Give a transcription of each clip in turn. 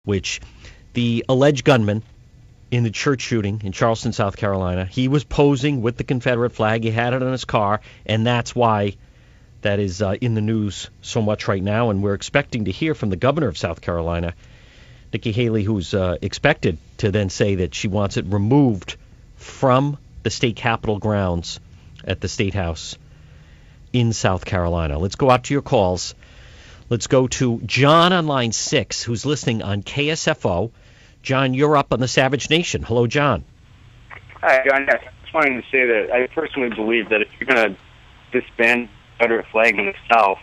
which the alleged gunman in the church shooting in Charleston, South Carolina, he was posing with the Confederate flag. He had it on his car, and that's why that is in the news so much right now. And we're expecting to hear from the governor of South Carolina, Nikki Haley, who's expected to then say that she wants it removed from the state capitol grounds at the State House in South Carolina. Let's go out to your calls. Let's go to John on line 6, who's listening on KSFO. John, you're up on the Savage Nation. Hello, John. Hi, John. Yes, I just wanted to say that I personally believe that if you're going to disband the Confederate flag in the South,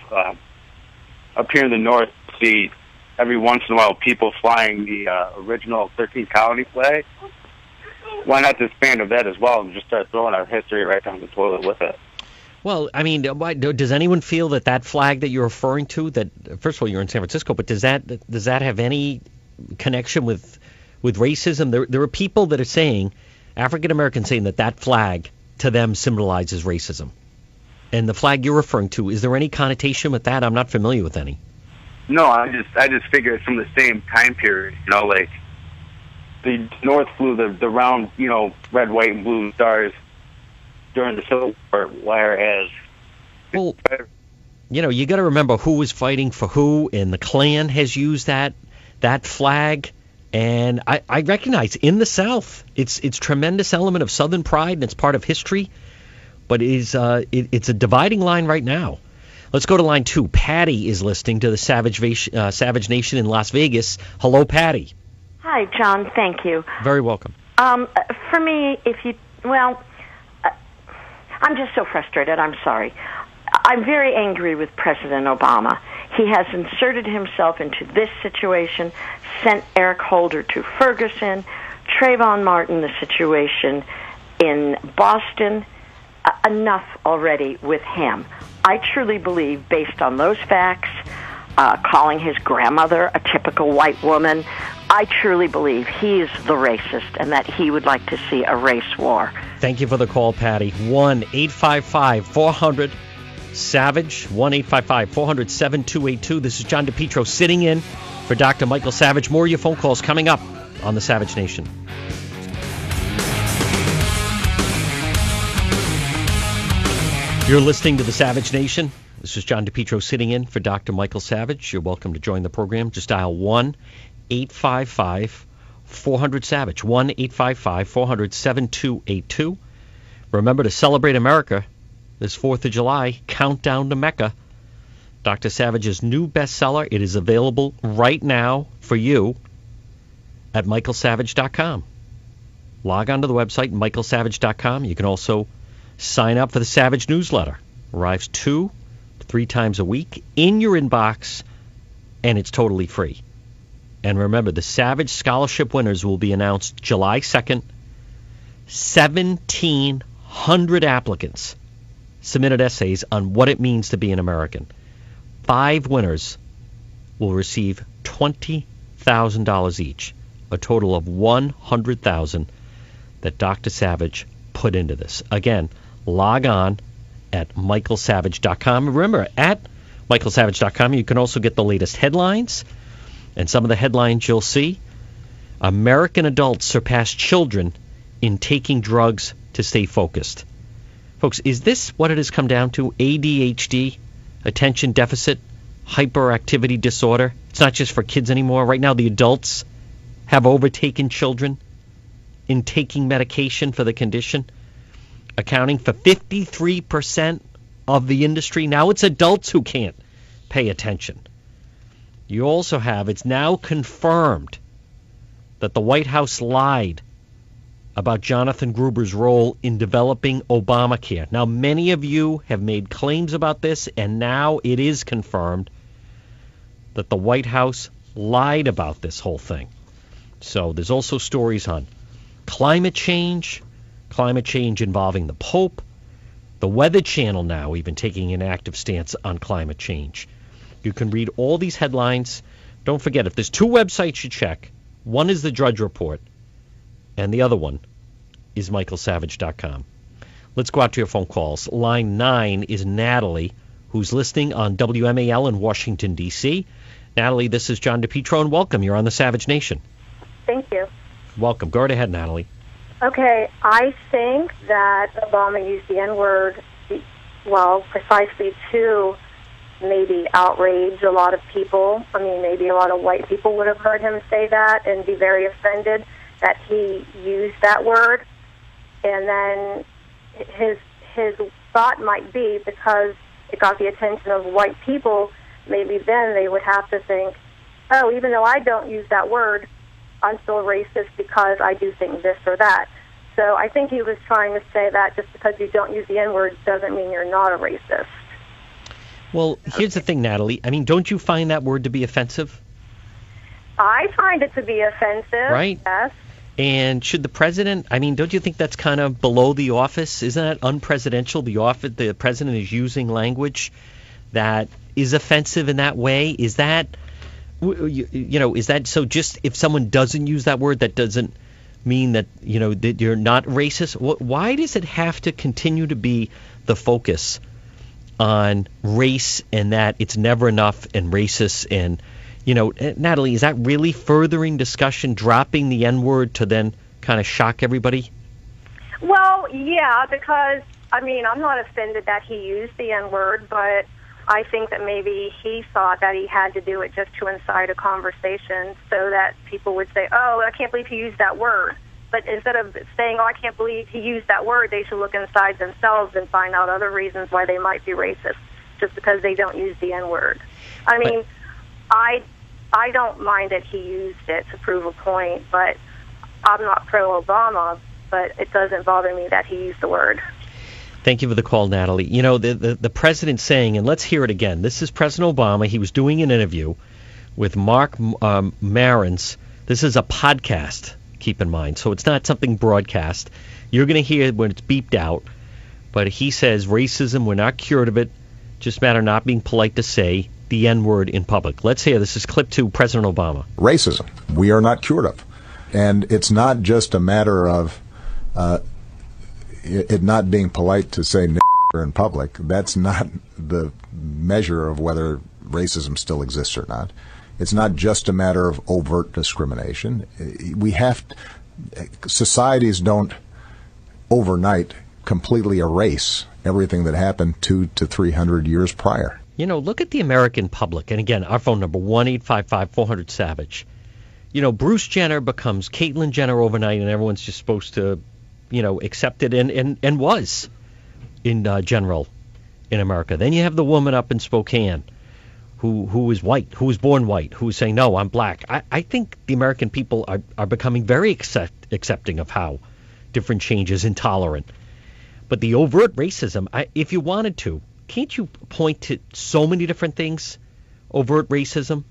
up here in the North, see every once in a while people flying the original 13th colony flag. Why not disband of that as well and just start throwing our history right down the toilet with it? Well, I mean, does anyone feel that flag that you're referring to, that, first of all, you're in San Francisco, but does that have any connection with racism? There are people that are saying, African Americans saying that flag to them symbolizes racism. And the flag you're referring to, is there any connotation with that? I'm not familiar with any. No, I just figure it's from the same time period. Like the North flew the round, red, white, and blue stars during the Civil War, whereas... Well, you got to remember who was fighting for who, and the Klan has used that flag. And I recognize in the South, it's tremendous element of Southern pride, and it's part of history. But it's a dividing line right now. Let's go to line 2. Patty is listening to the Savage Nation in Las Vegas. Hello, Patty. Hi, John. Thank you. Very welcome. For me, I'm just so frustrated. I'm sorry. I'm very angry with President Obama. He has inserted himself into this situation, sent Eric Holder to Ferguson, Trayvon Martin, the situation in Boston. Enough already with him. I truly believe, based on those facts, calling his grandmother a typical white woman, I truly believe he's the racist and that he would like to see a race war. Thank you for the call, Patty. 1-855-400-SAVAGE, 1-855-400-7282. This is John DePetro sitting in for Dr. Michael Savage. More of your phone calls coming up on the Savage Nation. You're listening to the Savage Nation. This is John DePetro sitting in for Dr. Michael Savage. You're welcome to join the program. Just dial 1-855-400-SAVAGE, 1-855-400-7282. Remember to celebrate America this 4th of July, Countdown to Mecca. Dr. Savage's new bestseller. It is available right now for you at michaelsavage.com. Log on to the website, michaelsavage.com. You can also sign up for the Savage newsletter. Arrives 2-3 times a week in your inbox, and it's totally free. And remember, the Savage Scholarship winners will be announced July 2nd. 1,700 applicants submitted essays on what it means to be an American. 5 winners will receive $20,000 each, a total of $100,000 that Dr. Savage put into this. Again, log on at michaelsavage.com. Remember, at michaelsavage.com, you can also get the latest headlines. And some of the headlines you'll see: American adults surpass children in taking drugs to stay focused. Folks, is this what it has come down to? ADHD, attention deficit, hyperactivity disorder. It's not just for kids anymore. Right now, the adults have overtaken children in taking medication for the condition, accounting for 53% of the industry. Now it's adults who can't pay attention. You also have, it's now confirmed that the White House lied about Jonathan Gruber's role in developing Obamacare. Now, many of you have made claims about this, and now it is confirmed that the White House lied about this whole thing. So there's also stories on climate change involving the Pope, the Weather Channel now even taking an active stance on climate change. You can read all these headlines. Don't forget, if there's 2 websites you check, one is the Drudge Report, and the other one is michaelsavage.com. Let's go out to your phone calls. Line 9 is Natalie, who's listening on WMAL in Washington, D.C. Natalie, this is John DePetro, and welcome. You're on the Savage Nation. Thank you. Welcome. Go right ahead, Natalie. Okay, I think that Obama used the N-word, precisely to maybe outrage a lot of people. I mean, maybe a lot of white people would have heard him say that and be very offended that he used that word. And then his thought might be, because it got the attention of white people, maybe then they would have to think, oh, even though I don't use that word, I'm still racist because I do think this or that. So I think he was trying to say that just because you don't use the N-word doesn't mean you're not a racist. Well, here's the thing, Natalie. I mean, don't you find that word to be offensive? I find it to be offensive. Right. Yes. And should the president, I mean, don't you think that's kind of below the office? Isn't that unpresidential? The president is using language that is offensive in that way. Is that, is that so? Just if someone doesn't use that word, that doesn't mean that, that you're not racist? Why does it have to continue to be the focus on race and that it's never enough and racist? And, Natalie, is that really furthering discussion, dropping the N-word to then kind of shock everybody? Well, yeah, because, I'm not offended that he used the N-word, but I think that maybe he thought that he had to do it just to incite a conversation so that people would say, oh, I can't believe he used that word. But instead of saying, oh, I can't believe he used that word, they should look inside themselves and find out other reasons why they might be racist just because they don't use the N-word. I don't mind that he used it to prove a point, but I'm not pro-Obama, but it doesn't bother me that he used the word. Thank you for the call, Natalie. The president saying, and let's hear it again. This is President Obama. He was doing an interview with Mark Maron's. This is a podcast, keep in mind, so it's not something broadcast. You're going to hear it when it's beeped out. But he says racism, we're not cured of it, just matter not being polite to say the N-word in public. Let's hear. This is clip 2, President Obama. Racism, we are not cured of. And it's not just a matter of it not being polite to say nigger in public. That's not the measure of whether racism still exists or not. It's not just a matter of overt discrimination. Societies don't overnight completely erase everything that happened 200 to 300 years prior. Look at the American public. And again, our phone number, 1-855-400-SAVAGE. Bruce Jenner becomes Caitlyn Jenner overnight, and everyone's just supposed to, accept it and was in general in America. Then you have the woman up in Spokane who is white, who was born white, who is saying, no, I'm black. I think the American people are becoming very accepting of how different change is intolerant. But the overt racism, if you wanted to, can't you point to so many different things? Overt racism,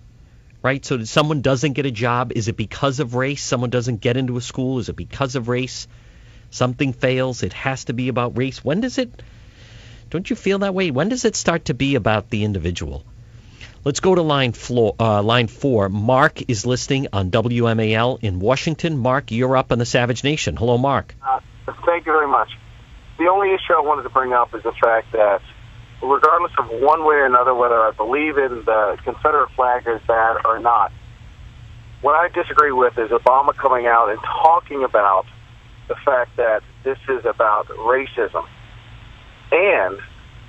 right? So that someone doesn't get a job, is it because of race? Someone doesn't get into a school, is it because of race? Something fails, it has to be about race. When does it, don't you feel that way? When does it start to be about the individual? Let's go to line 4. Mark is listening on WMAL in Washington. Mark, you're up on the Savage Nation. Hello, Mark. Thank you very much. The only issue I wanted to bring up is the fact that regardless of one way or another, whether I believe in the Confederate flag is bad or not, what I disagree with is Obama coming out and talking about the fact that this is about racism. And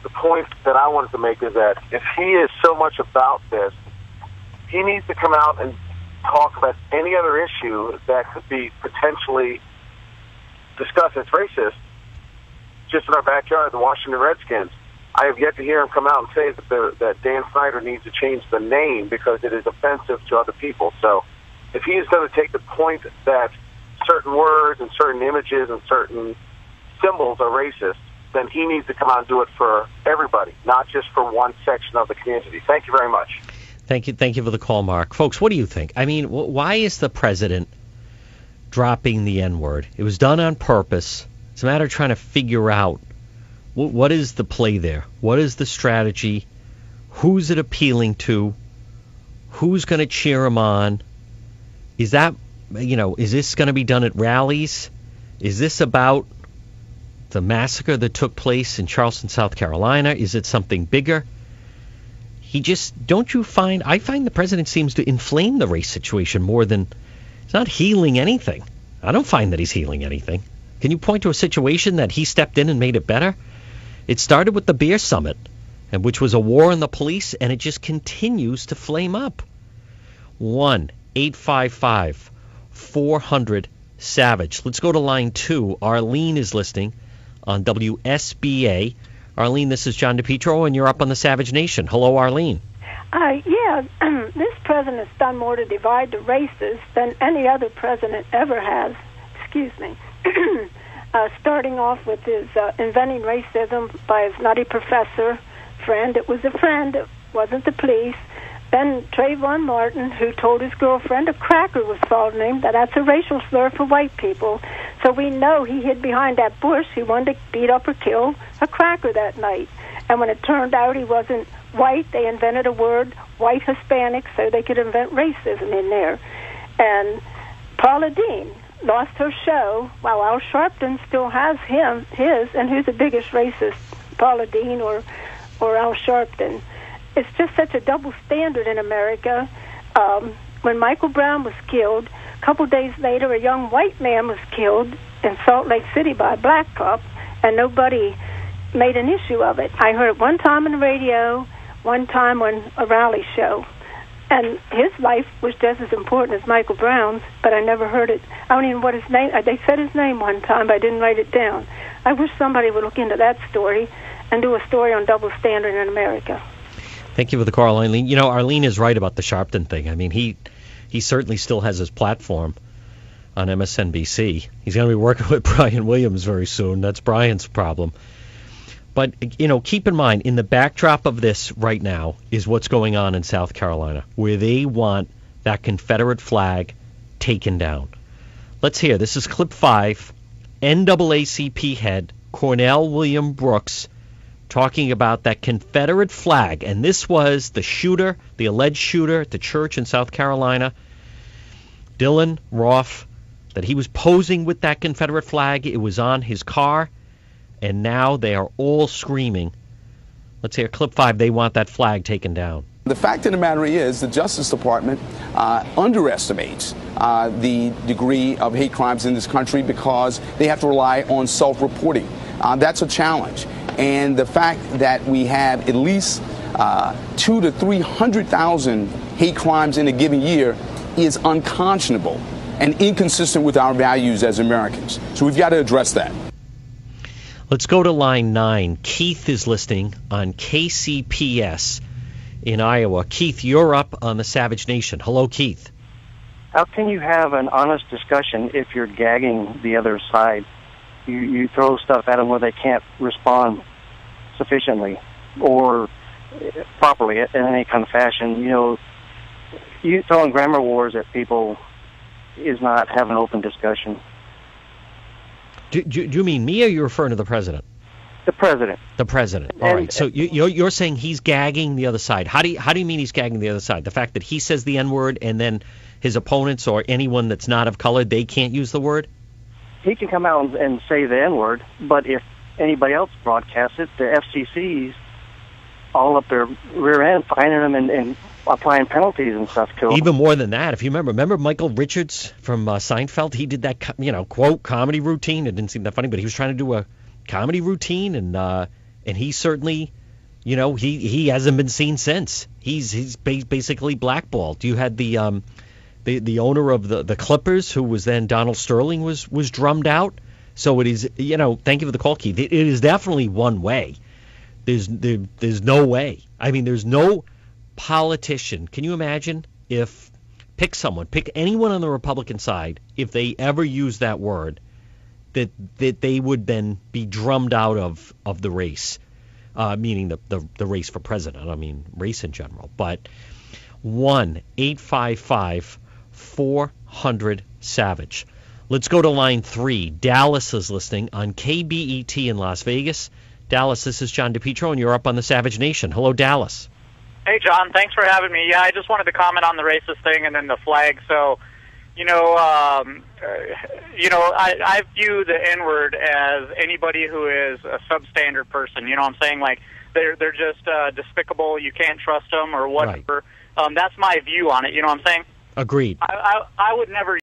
the point that I wanted to make is that if he is so much about this, he needs to come out and talk about any other issue that could be potentially discussed as racist. Just in our backyard, the Washington Redskins. I have yet to hear him come out and say that Dan Snyder needs to change the name because it is offensive to other people. So if he is going to take the point that certain words and certain images and certain symbols are racist, then he needs to come out and do it for everybody, not just for one section of the community. Thank you very much. Thank you for the call, Mark. Folks, what do you think? I mean, why is the president dropping the N-word? It was done on purpose. It's a matter of trying to figure out what is the play there? What is the strategy? Who's it appealing to? Who's going to cheer him on? Is that, is this going to be done at rallies? Is this about the massacre that took place in Charleston, South Carolina? Is it something bigger? he just, don't you find, I find the president seems to inflame the race situation more than, he's not healing anything. I don't find that he's healing anything. Can you point to a situation that he stepped in and made it better? It started with the beer summit, and which was a war on the police, and it just continues to flame up. 1-855-400-SAVAGE. Let's go to line 2. Arlene is listening on WSBA. Arlene, this is John DePetro, and you're up on the Savage Nation. Hello, Arlene. This president's done more to divide the races than any other president ever has. Excuse me. Starting off with his inventing racism by his nutty professor friend. It was a friend. It wasn't the police. Then Trayvon Martin, who told his girlfriend a cracker was false name, that's a racial slur for white people. So we know he hid behind that bush. He wanted to beat up or kill a cracker that night. And when it turned out he wasn't white, they invented a word, white Hispanic, so they could invent racism in there. And Paula Deen lost her show while Al Sharpton still has his, and who's the biggest racist, Paula Deen or Al Sharpton? It's just such a double standard in America. When Michael Brown was killed, a couple days later, a young white man was killed in Salt Lake City by a black cop, and nobody made an issue of it. I heard it one time on the radio, one time on a rally show. And his life was just as important as Michael Brown's, but I never heard it. I don't even know what his name. They said his name one time, but I didn't write it down. I wish somebody would look into that story and do a story on double standard in America. Thank you for the call, Arlene. You know, Arlene is right about the Sharpton thing. I mean, he certainly still has his platform on MSNBC. He's going to be working with Brian Williams very soon. That's Brian's problem. But, you know, keep in mind, in the backdrop of this right now is what's going on in South Carolina, where they want that Confederate flag taken down. Let's hear. This is clip 5. NAACP head Cornell William Brooks talking about that Confederate flag. And this was the shooter, the alleged shooter at the church in South Carolina, Dylan Roth, that he was posing with that Confederate flag. It was on his car. And now they are all screaming. Let's hear clip 5. They want that flag taken down. The fact of the matter is the Justice Department underestimates the degree of hate crimes in this country because they have to rely on self-reporting. That's a challenge. And the fact that we have at least 200,000 to 300,000 hate crimes in a given year is unconscionable and inconsistent with our values as Americans. So we've got to address that. Let's go to line 9. Keith is listening on KCPS in Iowa. Keith, you're up on the Savage Nation. Hello, Keith. How can you have an honest discussion if you're gagging the other side? You throw stuff at them where they can't respond sufficiently or properly in any kind of fashion. You know, you throwing grammar wars at people is not having an open discussion. Do you mean me, or you're referring to the president? The president. The president. All right. So you're saying he's gagging the other side. How do you mean he's gagging the other side? The fact that he says the N-word and then his opponents or anyone that's not of color, they can't use the word? He can come out and say the N-word, but if anybody else broadcasts it, the FCC's all up their rear end, finding them and applying penalties and stuff to them. Even more than that, if you remember Michael Richards from Seinfeld? He did that, quote, comedy routine. It didn't seem that funny, but he was trying to do a comedy routine, and he certainly, he hasn't been seen since. He's basically blackballed. You had the owner of the Clippers, who was then Donald Sterling, was drummed out. So it is, thank you for the call, Keith. It is definitely one way. There's no way. I mean, there's no politician. Can you imagine if pick anyone on the Republican side, if they ever use that word, that they would then be drummed out of the race, meaning the race for president. I mean, race in general. But 1-855-400-SAVAGE. Let's go to line 3. Dallas is listening on KBET in Las Vegas. Dallas, this is John DePetro, and you're up on the Savage Nation. Hello, Dallas. Hey, John. Thanks for having me. Yeah, I just wanted to comment on the racist thing and then the flag. So, I view the N-word as anybody who is a substandard person. You know what I'm saying? Like, they're just despicable. You can't trust them or whatever. Right. That's my view on it. You know what I'm saying? Agreed. I would never